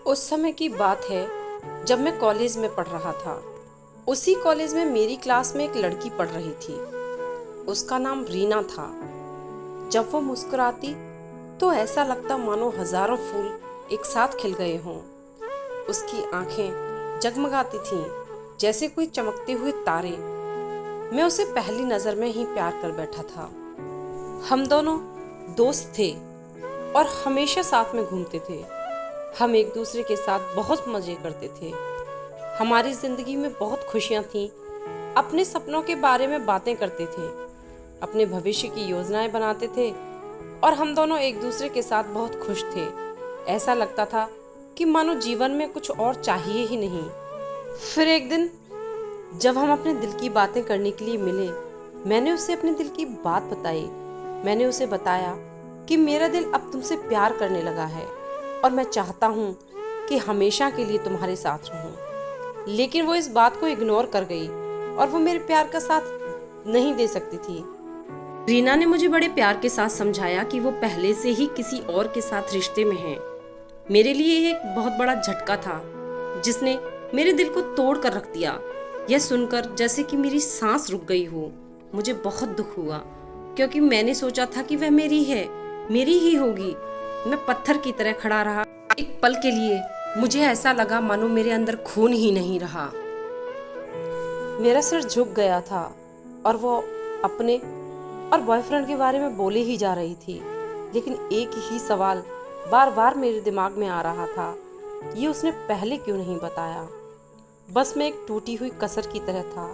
उस समय की बात है जब मैं कॉलेज में पढ़ रहा था। उसी कॉलेज में मेरी क्लास में एक लड़की पढ़ रही थी। उसका नाम रीना था। जब वो मुस्कुराती तो ऐसा लगता मानो हजारों फूल एक साथ खिल गए हों। उसकी आंखें जगमगाती थीं जैसे कोई चमकते हुए तारे। मैं उसे पहली नजर में ही प्यार कर बैठा था। हम दोनों दोस्त थे और हमेशा साथ में घूमते थे। हम एक दूसरे के साथ बहुत मजे करते थे। हमारी जिंदगी में बहुत खुशियां थीं। अपने सपनों के बारे में बातें करते थे, अपने भविष्य की योजनाएं बनाते थे और हम दोनों एक दूसरे के साथ बहुत खुश थे। ऐसा लगता था कि मानो जीवन में कुछ और चाहिए ही नहीं। फिर एक दिन जब हम अपने दिल की बातें करने के लिए मिले, मैंने उसे अपने दिल की बात बताई। मैंने उसे बताया कि मेरा दिल अब तुमसे प्यार करने लगा है और मैं चाहता हूँ कि हमेशा के लिए तुम्हारे साथ रहूं। लेकिन वो इस बात को इग्नोर कर गई और वो मेरे प्यार का साथ नहीं दे सकती थी। रीना ने मुझे बड़े प्यार के साथ समझाया कि वो पहले से ही किसी और के साथ रिश्ते में है। मेरे लिए ये एक बहुत बड़ा झटका था जिसने मेरे दिल को तोड़ कर रख दिया। यह सुनकर जैसे कि मेरी सांस रुक गई हो। मुझे बहुत दुख हुआ क्योंकि मैंने सोचा था कि वह मेरी है, मेरी ही होगी। मैं पत्थर की तरह खड़ा रहा। एक पल के लिए मुझे ऐसा लगा मानो मेरे अंदर खून ही नहीं रहा। मेरा सिर झुक गया था और वो अपने और बॉयफ्रेंड के बारे में बोले ही जा रही थी। लेकिन एक ही सवाल बार बार मेरे दिमाग में आ रहा था, ये उसने पहले क्यों नहीं बताया। बस मैं एक टूटी हुई कसर की तरह था।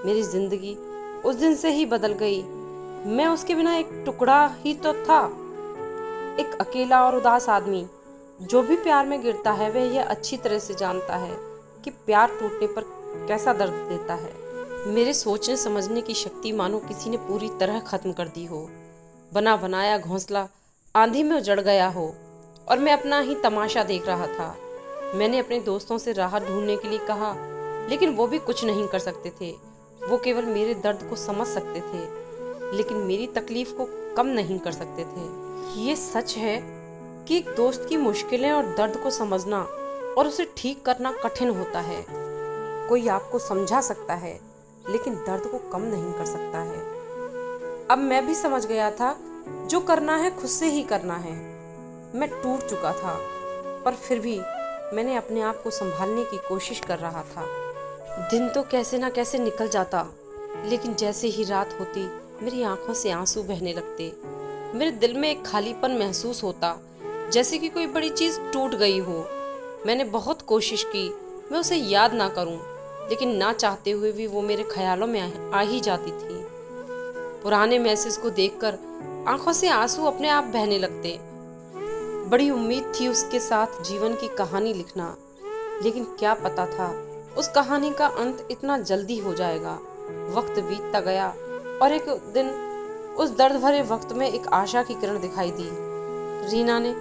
मेरी जिंदगी उस दिन से ही बदल गई। मैं उसके बिना एक टुकड़ा ही तो था, एक अकेला और उदास आदमी। जो भी प्यार में गिरता है वह यह अच्छी तरह से जानता है कि प्यार टूटने पर कैसा दर्द देता है। मेरे सोचने समझने की शक्ति मानो किसी ने पूरी तरह खत्म कर दी हो। बना बनाया घोंसला आंधी में उजड़ गया हो और मैं अपना ही तमाशा देख रहा था। मैंने अपने दोस्तों से राहत ढूंढने के लिए कहा, लेकिन वो भी कुछ नहीं कर सकते थे। वो केवल मेरे दर्द को समझ सकते थे, लेकिन मेरी तकलीफ को कम नहीं कर सकते थे। ये सच है कि एक दोस्त की मुश्किलें और दर्द को समझना और उसे ठीक करना कठिन होता है। कोई आपको समझा सकता है, लेकिन दर्द को कम नहीं कर सकता है। अब मैं भी समझ गया था, जो करना है खुद से ही करना है। मैं टूट चुका था, पर फिर भी मैंने अपने आप को संभालने की कोशिश कर रहा था। दिन तो कैसे ना कैसे निकल जाता, लेकिन जैसे ही रात होती मेरी आंखों से आंसू बहने लगते। मेरे दिल में एक खालीपन महसूस होता, जैसे कि कोई बड़ी चीज टूट गई हो। मैंने बहुत कोशिश की मैं उसे याद ना करूं, लेकिन ना चाहते हुए भी वो मेरे ख्यालों में आ ही जाती थी। पुराने मैसेज को देखकर आंखों से आंसू अपने आप बहने लगते। बड़ी उम्मीद थी उसके साथ जीवन की कहानी लिखना, लेकिन क्या पता था उस कहानी का अंत इतना जल्दी हो जाएगा। वक्त बीतता गया और एक दिन उस दर्द भरे वक्त में एक आशा की किरण दिखाई दी। रीना ने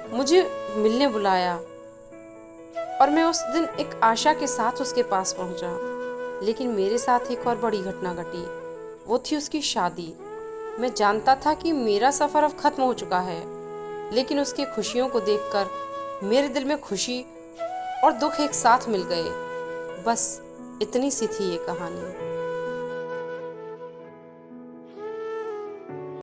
मुझे मिलने बुलाया और मैं उस दिन एक आशा के साथ उसके पास पहुंचा। लेकिन मेरे साथ एक और बड़ी घटना घटी। वो थी उसकी शादी। मैं जानता था कि मेरा सफर अब खत्म हो चुका है, लेकिन उसकी खुशियों को देखकर मेरे दिल में खुशी और दुख एक साथ मिल गए। बस इतनी सी थी ये कहानी।